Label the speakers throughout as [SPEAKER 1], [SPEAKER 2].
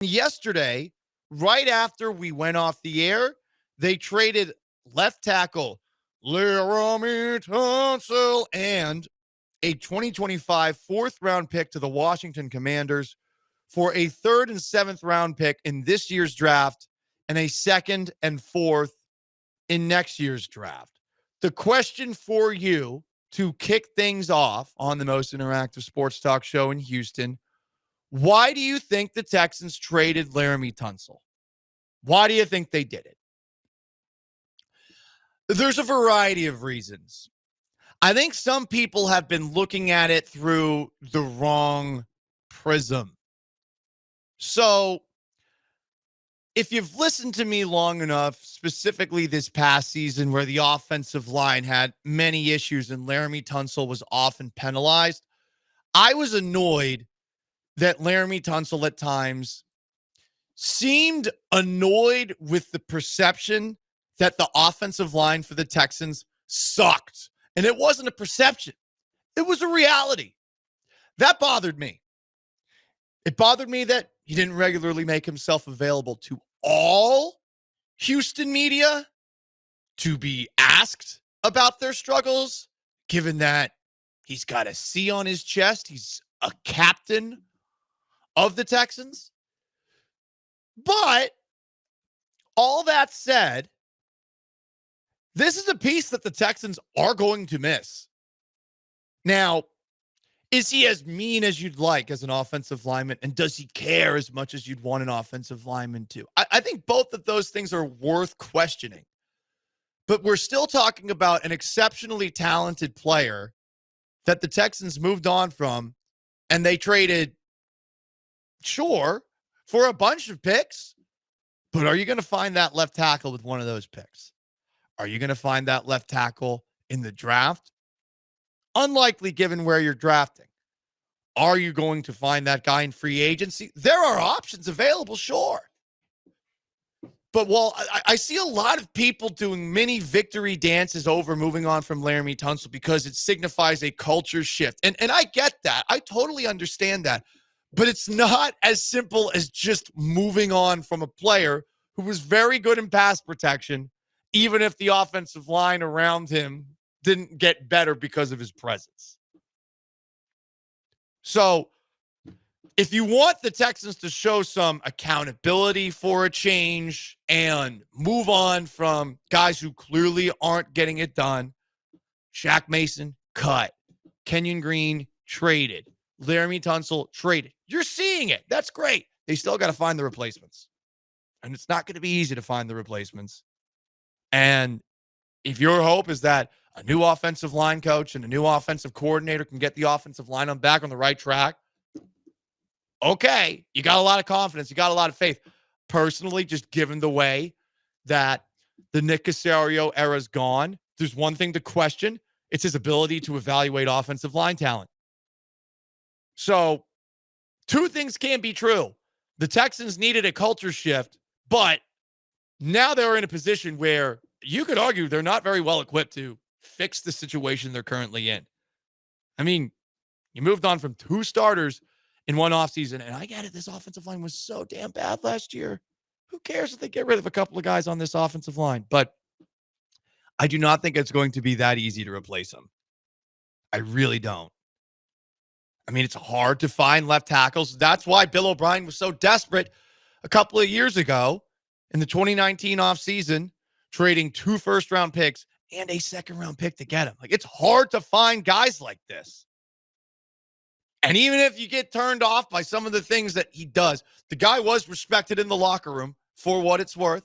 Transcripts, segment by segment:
[SPEAKER 1] Yesterday, right after we went off the air, they traded left tackle Laremy Tunsil and a 2025 fourth round pick to the Washington Commanders for a third and seventh round pick in this year's draft and a second and fourth in next year's draft. The question for you to kick things off on the most interactive sports talk show in Houston: why do you think the Texans traded Laremy Tunsil? Why do you think they did it? There's a variety of reasons. I think some people have been looking at it through the wrong prism. So, if you've listened to me long enough, specifically this past season where the offensive line had many issues and Laremy Tunsil was often penalized, I was annoyed that Laremy Tunsil at times seemed annoyed with the perception that the offensive line for the Texans sucked. And it wasn't a perception. It was a reality. That bothered me. It bothered me that he didn't regularly make himself available to all Houston media to be asked about their struggles, given that he's got a C on his chest. He's a captain of the Texans. But all that said, this is a piece that the Texans are going to miss. Now, is he as mean as you'd like as an offensive lineman? And does he care as much as you'd want an offensive lineman to? I think both of those things are worth questioning. But we're still talking about an exceptionally talented player that the Texans moved on from, and they traded, sure, for a bunch of picks. But are you going to find that left tackle with one of those picks? Are you going to find that left tackle in the draft? Unlikely, given where you're drafting. Are you going to find that guy in free agency? There are options available, sure. But while I see a lot of people doing mini victory dances over moving on from Laremy Tunsil because it signifies a culture shift. And I get that. I totally understand that. But it's not as simple as just moving on from a player who was very good in pass protection, even if the offensive line around him didn't get better because of his presence. So, if you want the Texans to show some accountability for a change and move on from guys who clearly aren't getting it done, Shaq Mason, cut. Kenyon Green, traded. Laremy Tunsil, traded. You're seeing it. That's great. They still got to find the replacements. And it's not going to be easy to find the replacements. And if your hope is that a new offensive line coach and a new offensive coordinator can get the offensive line back on the right track, okay, you got a lot of confidence. You got a lot of faith. Personally, just given the way that the Nick Caserio era is gone, there's one thing to question. It's his ability to evaluate offensive line talent. So, two things can be true. The Texans needed a culture shift, but now they're in a position where you could argue they're not very well equipped to fix the situation they're currently in. I mean, you moved on from two starters in one offseason, and I get it. This offensive line was so damn bad last year. Who cares if they get rid of a couple of guys on this offensive line? But I do not think it's going to be that easy to replace them. I really don't. I mean, it's hard to find left tackles. That's why Bill O'Brien was so desperate a couple of years ago in the 2019 offseason, trading 2 first-round picks and a second-round pick to get him. Like, it's hard to find guys like this. And even if you get turned off by some of the things that he does, the guy was respected in the locker room for what it's worth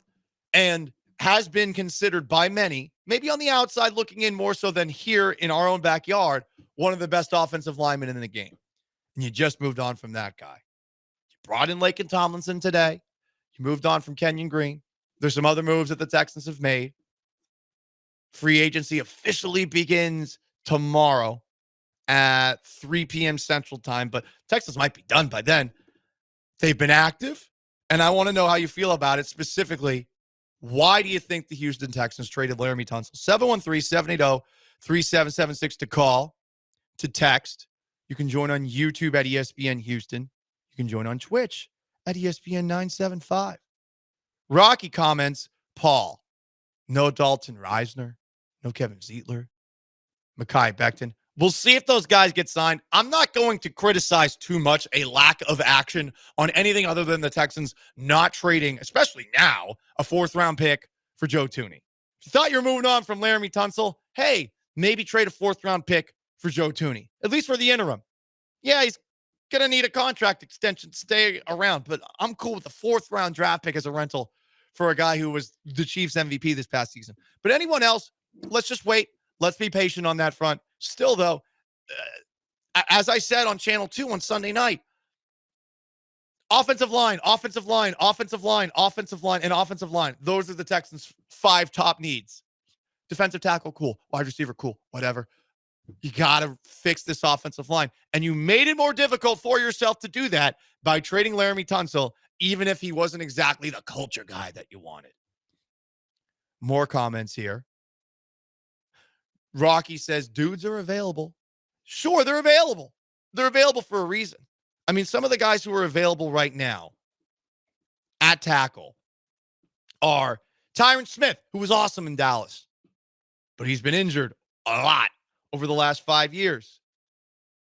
[SPEAKER 1] and has been considered by many, maybe on the outside looking in more so than here in our own backyard, one of the best offensive linemen in the game. And you just moved on from that guy. You brought in Laken Tomlinson today. You moved on from Kenyon Green. There's some other moves that the Texans have made. Free agency officially begins tomorrow at 3 p.m. Central Time, but Texans might be done by then. They've been active, and I want to know how you feel about it. Specifically, why do you think the Houston Texans traded Laremy Tunsil? 713-780-3776 to call, to text. You can join on YouTube at ESPN Houston. You can join on Twitch at ESPN 975. Rocky comments, Paul, no Dalton Reisner, no Kevin Zeitler, Mekhi Becton. We'll see if those guys get signed. I'm not going to criticize too much a lack of action on anything other than the Texans not trading, especially now, a 4th-round pick for Joe Thuney. If you thought you were moving on from Laremy Tunsil, hey, maybe trade a 4th-round pick for Joe Thuney, at least for the interim. Yeah, he's going to need a contract extension to stay around, but I'm cool with a 4th-round draft pick as a rental for a guy who was the Chiefs MVP this past season. But anyone else, let's just wait. Let's be patient on that front. Still, though, as I said on Channel 2 on Sunday night, offensive line, offensive line, offensive line, offensive line, and offensive line. Those are the Texans' 5 top needs. Defensive tackle, cool. Wide receiver, cool. Whatever. You got to fix this offensive line. And you made it more difficult for yourself to do that by trading Laremy Tunsil, even if he wasn't exactly the culture guy that you wanted. More comments here. Rocky says, dudes are available. Sure, they're available. They're available for a reason. I mean, some of the guys who are available right now at tackle are Tyron Smith, who was awesome in Dallas, but he's been injured a lot over the last 5 years.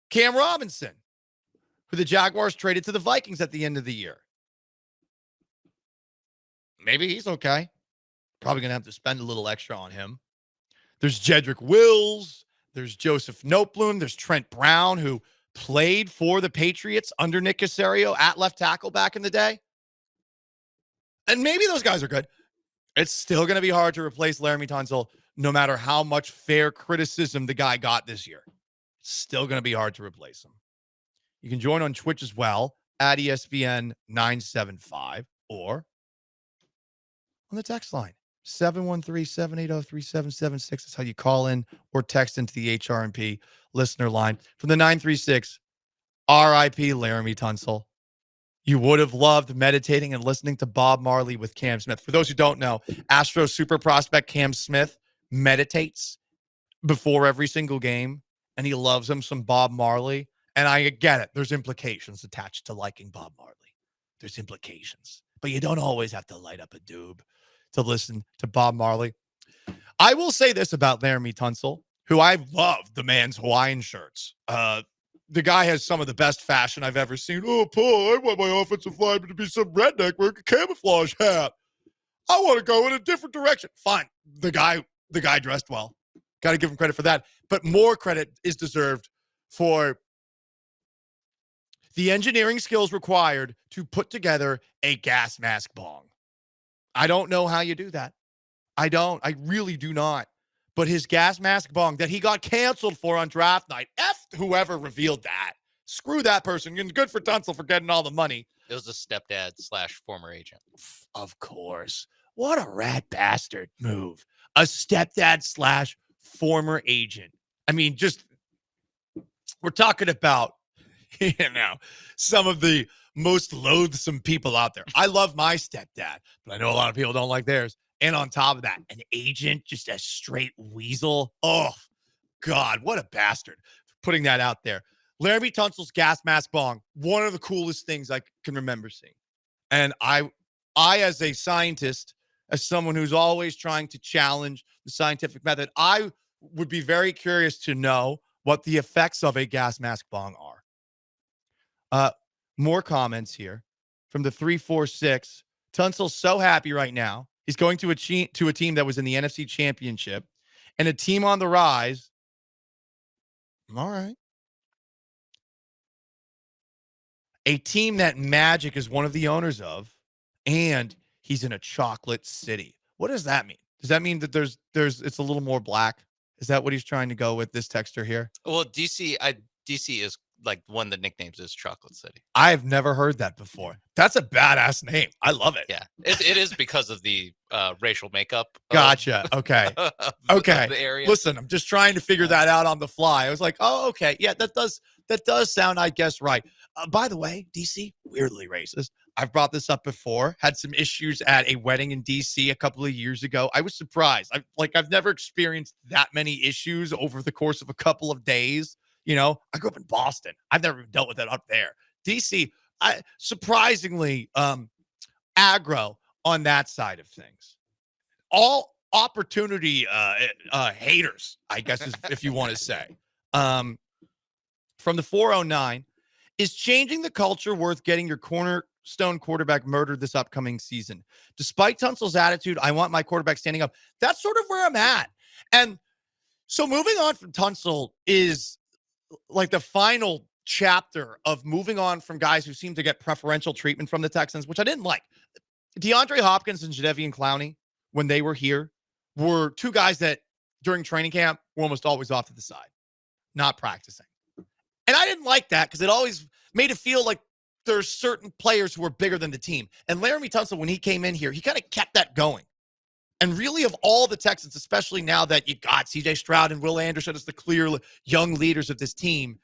[SPEAKER 1] Cam Robinson, who the Jaguars traded to the Vikings at the end of the year. Maybe he's okay. Probably going to have to spend a little extra on him. There's Jedrick Wills. There's Joseph Noteboom. There's Trent Brown, who played for the Patriots under Nick Caserio at left tackle back in the day. And maybe those guys are good. It's still going to be hard to replace Laremy Tunsil, no matter how much fair criticism the guy got this year. It's still going to be hard to replace him. You can join on Twitch as well at ESPN 975 or on the text line. 713-780-3776 is how you call in or text into the HRMP listener line from the 936 RIP Laremy Tunsil. You would have loved meditating and listening to Bob Marley with Cam Smith. For those who don't know, Astro super prospect Cam Smith meditates before every single game, and he loves him some Bob Marley. And I get it. There's implications attached to liking Bob Marley. There's implications. But you don't always have to light up a doob to listen to Bob Marley. I will say this about Laremy Tunsil, who I've loved the man's Hawaiian shirts. The guy has some of the best fashion I've ever seen. Oh, Paul, I want my offensive lineman to be some redneck wearing a camouflage hat. I want to go in a different direction. Fine. The guy dressed well. Got to give him credit for that. But more credit is deserved for the engineering skills required to put together a gas mask bong. I don't know how you do that. I don't. I really do not. But his gas mask bong that he got canceled for on draft night, F whoever revealed that. Screw that person. And good for Tunsil for getting all the money.
[SPEAKER 2] It was a stepdad / former agent.
[SPEAKER 1] Of course. What a rat bastard move. A stepdad / former agent. I mean, just, we're talking about, some of the most loathsome people out there. I love my stepdad, but I know a lot of people don't like theirs. And on top of that, an agent, just a straight weasel. Oh, God, what a bastard. Putting that out there. Laremy Tunsil's gas mask bong, one of the coolest things I can remember seeing. And I as a scientist, as someone who's always trying to challenge the scientific method, I would be very curious to know what the effects of a gas mask bong are. More comments here from the 346. Tunsil's so happy right now. He's going to a team that was in the NFC Championship and a team on the rise. All right. A team that Magic is one of the owners of, and he's in a chocolate city. What does that mean? Does that mean that there's it's a little more black? Is that what he's trying to go with, this texter here?
[SPEAKER 2] Well, DC is like one of the nicknames is Chocolate City.
[SPEAKER 1] I've never heard that before. That's a badass name. I love it.
[SPEAKER 2] Yeah, it is because of the racial makeup.
[SPEAKER 1] Gotcha. Okay. Okay.
[SPEAKER 2] The area.
[SPEAKER 1] Listen, I'm just trying to figure that out on the fly. I was like, oh, okay. Yeah, that does sound, I guess, right. By the way, DC, weirdly racist. I've brought this up before. Had some issues at a wedding in DC a couple of years ago. I was surprised. I've never experienced that many issues over the course of a couple of days. I grew up in Boston. I've never dealt with that up there. DC, surprisingly aggro on that side of things. All opportunity haters, I guess, if you want to say. From the 409, is changing the culture worth getting your cornerstone quarterback murdered this upcoming season? Despite Tunsil's attitude, I want my quarterback standing up. That's sort of where I'm at. And so moving on from Tunsil is like the final chapter of moving on from guys who seem to get preferential treatment from the Texans, which I didn't like. DeAndre Hopkins and Jadeveon Clowney, when they were here, were two guys that during training camp were almost always off to the side, not practicing. And I didn't like that because it always made it feel like there's certain players who are bigger than the team. And Laremy Tunsil, when he came in here, he kind of kept that going. And really, of all the Texans, especially now that you got CJ Stroud and Will Anderson as the clear young leaders of this team,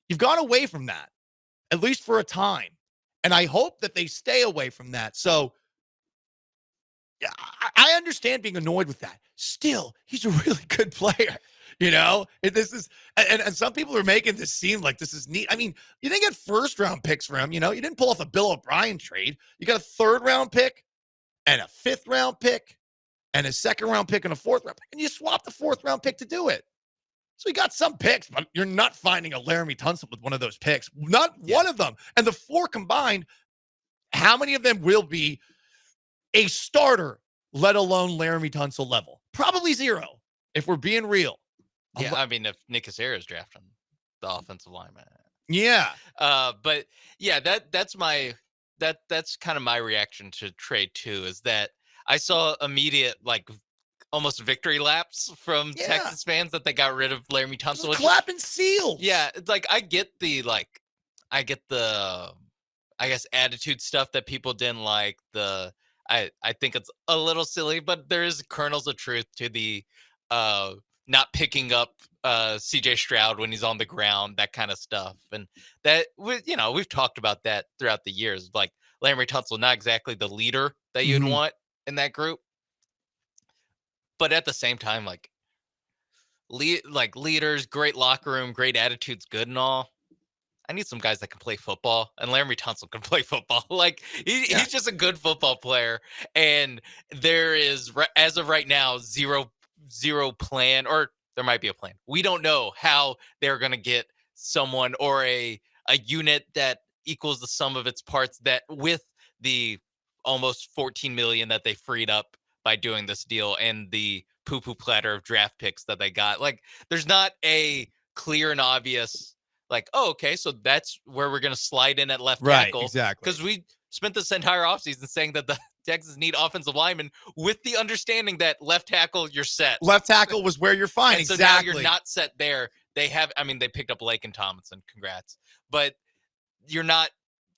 [SPEAKER 1] you've gone away from that, at least for a time. And I hope that they stay away from that. So yeah, I understand being annoyed with that. Still, he's a really good player. You know, this is, and some people are making this seem like this is neat. I mean, you didn't get first round picks for him. You know, you didn't pull off a Bill O'Brien trade. You got a third round pick and a fifth round pick and a second round pick and a fourth round pick. And you swapped the fourth round pick to do it. So you got some picks, but you're not finding a Laremy Tunsil with one of those picks. Not one of them. And the four combined, how many of them will be a starter, let alone Laremy Tunsil level? Probably zero, if we're being real.
[SPEAKER 2] Yeah, I mean, if Nick Caserio drafting the offensive lineman.
[SPEAKER 1] Yeah.
[SPEAKER 2] But yeah, that's kind of my reaction to trade too, is that I saw immediate, like, almost victory laps from Texas fans that they got rid of Laremy Tunsil.
[SPEAKER 1] Clapping seals.
[SPEAKER 2] Yeah, it's like I get the I guess attitude stuff that people didn't like. I think it's a little silly, but there is kernels of truth to the not picking up CJ Stroud when he's on the ground, that kind of stuff. And that, we've talked about that throughout the years. Like, Laremy Tunsil, not exactly the leader that you'd want in that group. But at the same time, like leaders, great locker room, great attitudes, good and all. I need some guys that can play football, and Laremy Tunsil can play football. Like, he's just a good football player. And there is, as of right now, zero plan, or there might be a plan. We don't know how they're going to get someone or a unit that equals the sum of its parts, that with the almost 14 million that they freed up by doing this deal and the poo-poo platter of draft picks that they got. Like, there's not a clear and obvious, like, oh, okay, so that's where we're going to slide in at left tackle.
[SPEAKER 1] Right, exactly.
[SPEAKER 2] Because we spent this entire offseason saying that the Texans need offensive linemen, with the understanding that left tackle, you're set.
[SPEAKER 1] Left tackle was where you're fine.
[SPEAKER 2] And so now you're not set there. They picked up Lake and Tomlinson. Congrats. But you're not,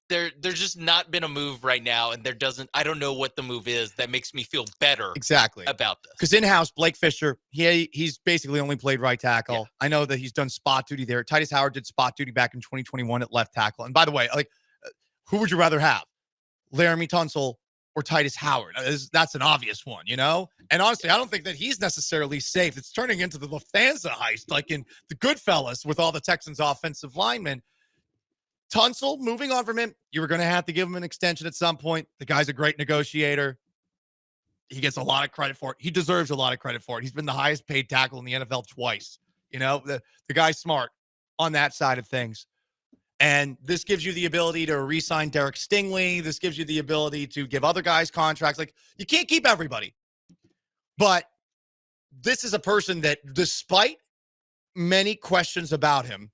[SPEAKER 2] there's just not been a move right now. And I don't know what the move is that makes me feel better about this.
[SPEAKER 1] Because in-house, Blake Fisher, he's basically only played right tackle. Yeah. I know that he's done spot duty there. Titus Howard did spot duty back in 2021 at left tackle. And by the way, like, who would you rather have? Laremy Tunsil or Titus Howard? That's an obvious one, you know? And honestly, I don't think that he's necessarily safe. It's turning into the Lufthansa heist, like in the Goodfellas with all the Texans offensive linemen. Tunsil, moving on from him, you were going to have to give him an extension at some point. The guy's a great negotiator. He gets a lot of credit for it. He deserves a lot of credit for it. He's been the highest paid tackle in the NFL twice. You know, the guy's smart on that side of things. And this gives you the ability to re-sign Derek Stingley. This gives you the ability to give other guys contracts. Like, you can't keep everybody. But this is a person that, despite many questions about him,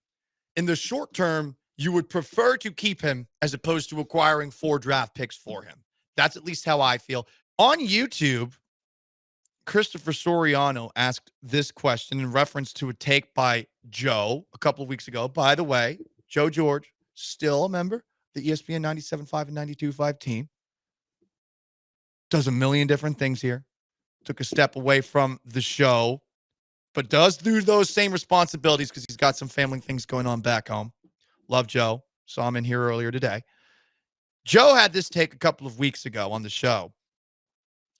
[SPEAKER 1] in the short term, you would prefer to keep him as opposed to acquiring 4 draft picks for him. That's at least how I feel. On YouTube, Christopher Soriano asked this question in reference to a take by Joe a couple of weeks ago. By the way, Joe George, still a member of the ESPN 97.5 and 92.5 team. Does a million different things here. Took a step away from the show, but does do those same responsibilities because he's got some family things going on back home. Love Joe. Saw him in here earlier today. Joe had this take a couple of weeks ago on the show.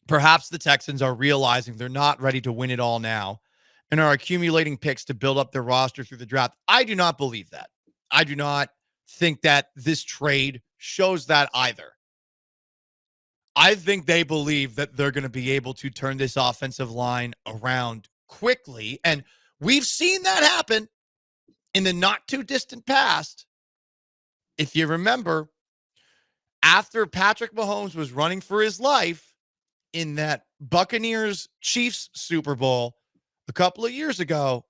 [SPEAKER 1] Perhaps the Texans are realizing they're not ready to win it all now and are accumulating picks to build up their roster through the draft. I do not believe that. I do not think that this trade shows that either. I think they believe that they're going to be able to turn this offensive line around quickly. And we've seen that happen in the not too distant past. If you remember, after Patrick Mahomes was running for his life in that Buccaneers Chiefs Super Bowl a couple of years ago,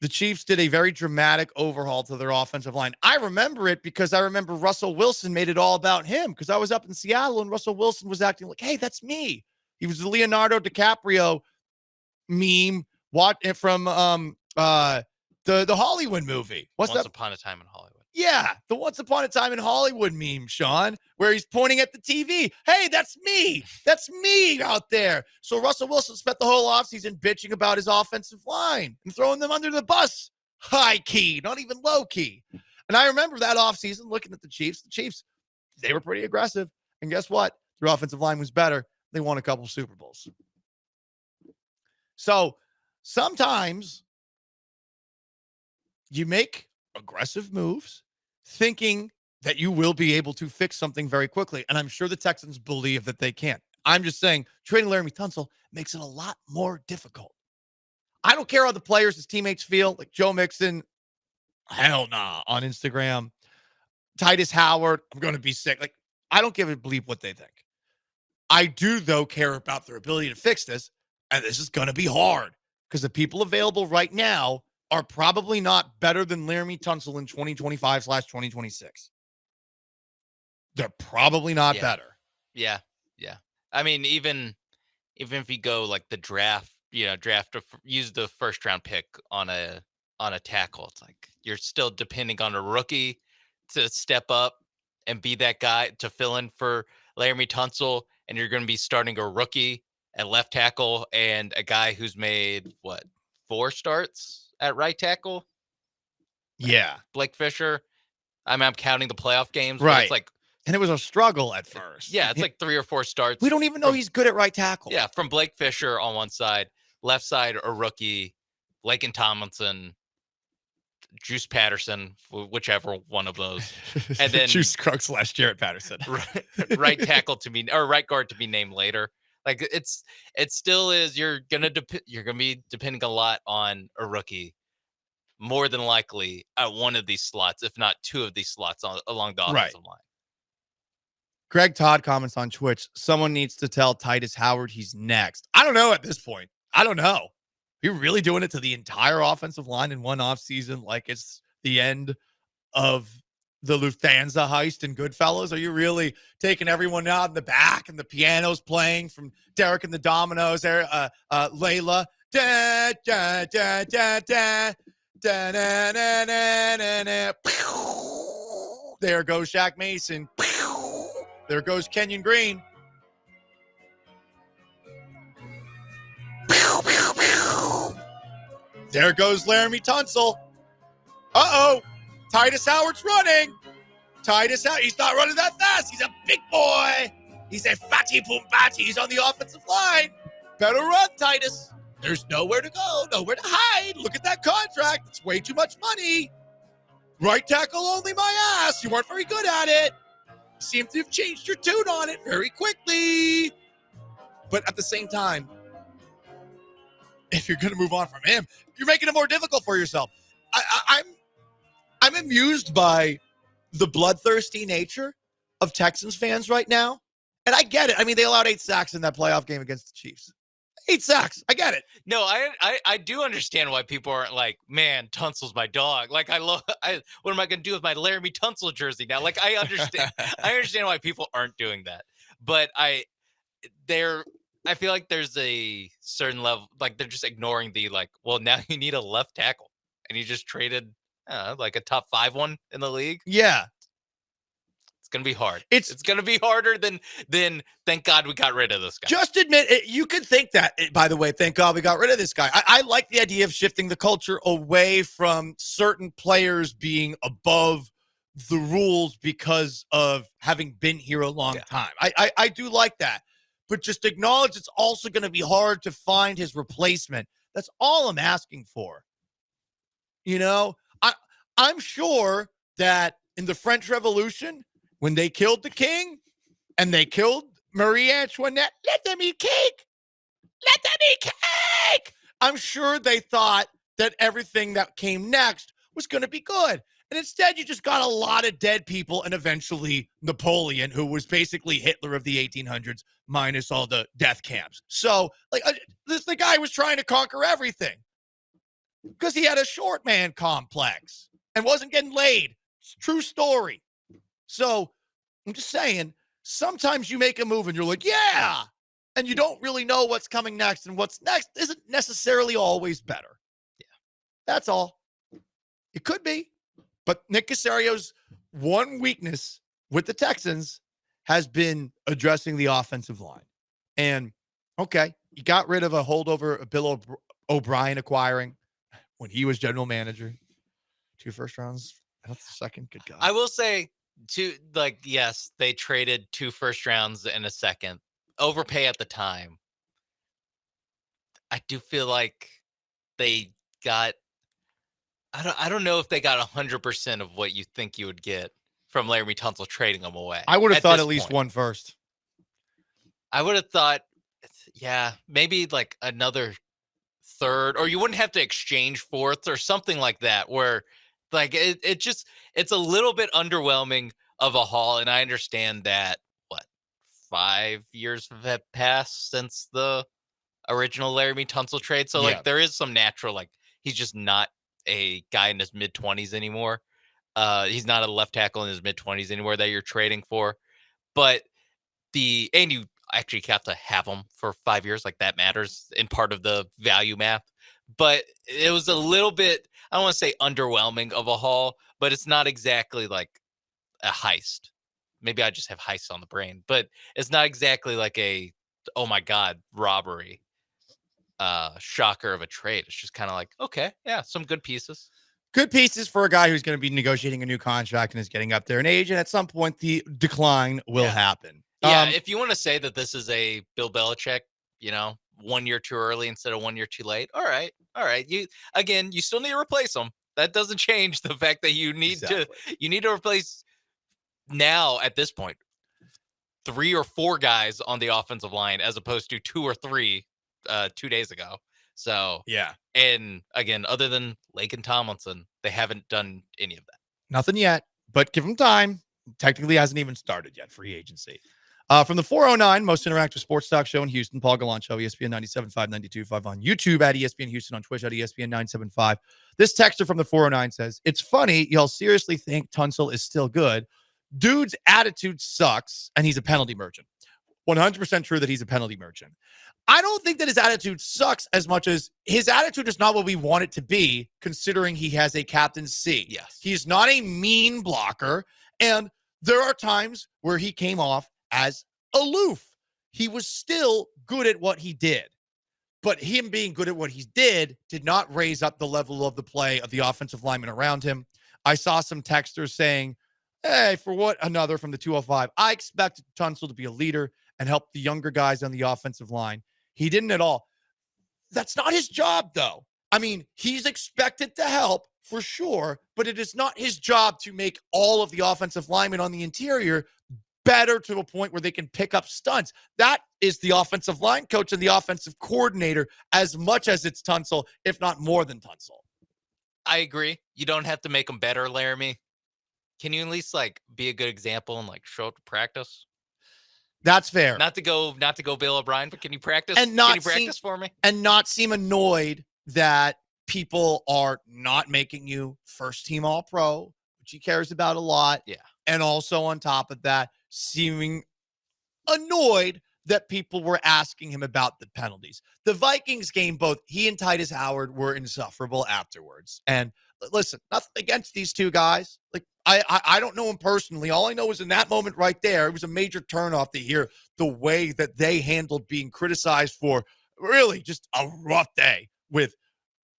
[SPEAKER 1] the Chiefs did a very dramatic overhaul to their offensive line. I remember it because I remember Russell Wilson made it all about him because I was up in Seattle and Russell Wilson was acting like, hey, that's me. He was the Leonardo DiCaprio meme from the Hollywood movie.
[SPEAKER 2] Once Upon a Time in Hollywood.
[SPEAKER 1] Yeah, the Once Upon a Time in Hollywood meme, Sean, where he's pointing at the TV. Hey, that's me. That's me out there. So Russell Wilson spent the whole offseason bitching about his offensive line and throwing them under the bus. High key, not even low key. And I remember that offseason looking at the Chiefs. The Chiefs, they were pretty aggressive. And guess what? Their offensive line was better. They won a couple Super Bowls. So sometimes you make aggressive moves thinking that you will be able to fix something very quickly. And I'm sure the Texans believe that they can. I'm just saying trading Laremy Tunsil makes it a lot more difficult. I don't care how the players, his teammates feel. Like Joe Mixon, hell nah, on Instagram. Titus Howard, I'm going to be sick. Like, I don't give a bleep what they think. I do, though, care about their ability to fix this. And this is going to be hard because the people available right now are probably not better than Laremy Tunsil in 2025/2026. They're probably not better.
[SPEAKER 2] Yeah. I mean, even if you go like the draft, use the first round pick on a tackle, it's like you're still depending on a rookie to step up and be that guy to fill in for Laremy Tunsil, and you're going to be starting a rookie at left tackle and a guy who's made 4 starts at right tackle.
[SPEAKER 1] Yeah.
[SPEAKER 2] Blake Fisher. I mean, I'm counting the playoff games,
[SPEAKER 1] right?
[SPEAKER 2] But it's like,
[SPEAKER 1] and it was a struggle at first.
[SPEAKER 2] Yeah, it's like 3 or 4 starts.
[SPEAKER 1] We don't even know he's good at right tackle.
[SPEAKER 2] Yeah, from Blake Fisher on one side, left side a rookie, Laken Tomlinson, Juice Patterson, whichever one of those, and then
[SPEAKER 1] Juice Scruggs / Jarrett Patterson,
[SPEAKER 2] right tackle to be or right guard to be named later. Like it still is. You're gonna be depending a lot on a rookie, more than likely at one of these slots, if not 2 of these slots along the offensive line.
[SPEAKER 1] Greg Todd comments on Twitch, someone needs to tell Titus Howard he's next. I don't know at this point. I don't know. You're really doing it to the entire offensive line in one offseason like it's the end of the Lufthansa heist in Goodfellas? Are you really taking everyone out in the back and the piano's playing from Derek and the Dominoes there? Layla. Da, da, da, da, da. Da, na, na, na, na, na. There goes Shaq Mason. There goes Kenyon Green. There goes Laremy Tunsil. Uh-oh. Titus Howard's running. Titus Howard, he's not running that fast. He's a big boy. He's a fatty poombati. He's on the offensive line. Better run, Titus. There's nowhere to go, nowhere to hide. Look at that contract. It's way too much money. Right tackle only, my ass. You weren't very good at it. Seem to have changed your tune on it very quickly. But at the same time, if you're going to move on from him, you're making it more difficult for yourself. I'm amused by the bloodthirsty nature of Texans fans right now. And I get it. I mean, they allowed 8 sacks in that playoff game against the Chiefs. 8 sacks. I get it.
[SPEAKER 2] No, I do understand why people aren't like, man, Tunsil's my dog. Like, what am I going to do with my Laremy Tunsil jersey now? Like, I understand. I understand why people aren't doing that. But I feel like there's a certain level, like they're just ignoring the, like, well, now you need a left tackle. And you just traded, like a top 5 one in the league.
[SPEAKER 1] Yeah.
[SPEAKER 2] It's going to be hard. It's going to be harder than thank God we got rid of this guy.
[SPEAKER 1] Just admit it. You could think that, by the way, thank God we got rid of this guy. I like the idea of shifting the culture away from certain players being above the rules because of having been here a long time. I do like that. But just acknowledge it's also going to be hard to find his replacement. That's all I'm asking for. You know, I'm sure that in the French Revolution, when they killed the king and they killed Marie Antoinette, let them eat cake. Let them eat cake. I'm sure they thought that everything that came next was going to be good. And instead, you just got a lot of dead people and eventually Napoleon, who was basically Hitler of the 1800s, minus all the death camps. So, the guy was trying to conquer everything because he had a short man complex and wasn't getting laid. It's a true story. So, I'm just saying, sometimes you make a move and you're like, yeah, and you don't really know what's coming next, and what's next isn't necessarily always better.
[SPEAKER 2] Yeah.
[SPEAKER 1] That's all. It could be. But Nick Casario's one weakness with the Texans has been addressing the offensive line. And, okay, you got rid of a holdover, Bill O'Brien acquiring when he was general manager. 2 first rounds. That's the second. Good God.
[SPEAKER 2] I will say, yes, they traded 2 first rounds and a second. Overpay at the time. I do feel like they got, I don't know if they got 100% of what you think you would get from Laremy Tunsil trading them away.
[SPEAKER 1] I would have thought at least one first.
[SPEAKER 2] I would have thought, maybe like another third, or you wouldn't have to exchange fourths or something like that, where like it's a little bit underwhelming of a haul. And I understand that 5 years have passed since the original Laremy Tunsil trade. So like there is some natural, like he's just not a guy in his mid-20s anymore. He's not a left tackle in his mid-20s anymore that you're trading for. But and you actually have to have him for 5 years, like that matters in part of the value map. But it was a little bit, I don't want to say underwhelming of a haul, but it's not exactly like a heist. Maybe I just have heists on the brain, but it's not exactly like a, oh my God, robbery shocker of a trade. It's just kind of like, okay, yeah, some good pieces.
[SPEAKER 1] Good pieces for a guy who's going to be negotiating a new contract and is getting up there in age, and at some point the decline will happen.
[SPEAKER 2] Yeah, if you want to say that this is a Bill Belichick, 1 year too early instead of 1 year too late, all right. You still need to replace him. That doesn't change the fact that you need to replace now at this point 3 or 4 guys on the offensive line as opposed to 2 or 3 2 days ago. So and again, other than Lake and Tomlinson, they haven't done any of that.
[SPEAKER 1] Nothing yet, but give them time. Technically hasn't even started yet, free agency. From the 409, most interactive sports talk show in Houston, Paul Gallant Show, ESPN 97.5, 92.5 on YouTube, at ESPN Houston, on Twitch at ESPN 975. This texter from the 409 says, it's funny, y'all seriously think Tunsil is still good. Dude's attitude sucks, and he's a penalty merchant. 100% true that he's a penalty merchant. I don't think that his attitude sucks as much as his attitude is not what we want it to be, considering he has a captain C.
[SPEAKER 2] Yes.
[SPEAKER 1] He's not a mean blocker, and there are times where he came off as aloof. He was still good at what he did. But him being good at what he did not raise up the level of the play of the offensive linemen around him. I saw some texters saying, hey, for what another from the 205, I expected Tunsil to be a leader and help the younger guys on the offensive line. He didn't at all. That's not his job, though. I mean, he's expected to help for sure, but it is not his job to make all of the offensive linemen on the interior better to a point where they can pick up stunts. That is the offensive line coach and the offensive coordinator as much as it's Tunsil, if not more than Tunsil.
[SPEAKER 2] I agree. You don't have to make them better, Laremy. Can you at least be a good example and show up to practice?
[SPEAKER 1] That's fair.
[SPEAKER 2] Not to go Bill O'Brien, but can you practice?
[SPEAKER 1] Practice
[SPEAKER 2] for me?
[SPEAKER 1] And not seem annoyed that people are not making you first team All-Pro, which he cares about a lot.
[SPEAKER 2] Yeah.
[SPEAKER 1] And also on top of that, seeming annoyed that people were asking him about the penalties. The Vikings game, both he and Titus Howard were insufferable afterwards. And listen, nothing against these two guys. I don't know him personally. All I know is in that moment right there, it was a major turnoff to hear the way that they handled being criticized for really just a rough day with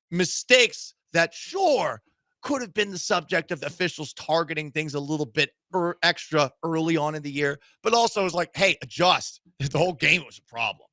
[SPEAKER 1] mistakes that sure could have been the subject of the officials targeting things a little bit extra early on in the year, but also it was like, hey, adjust. The whole game was a problem.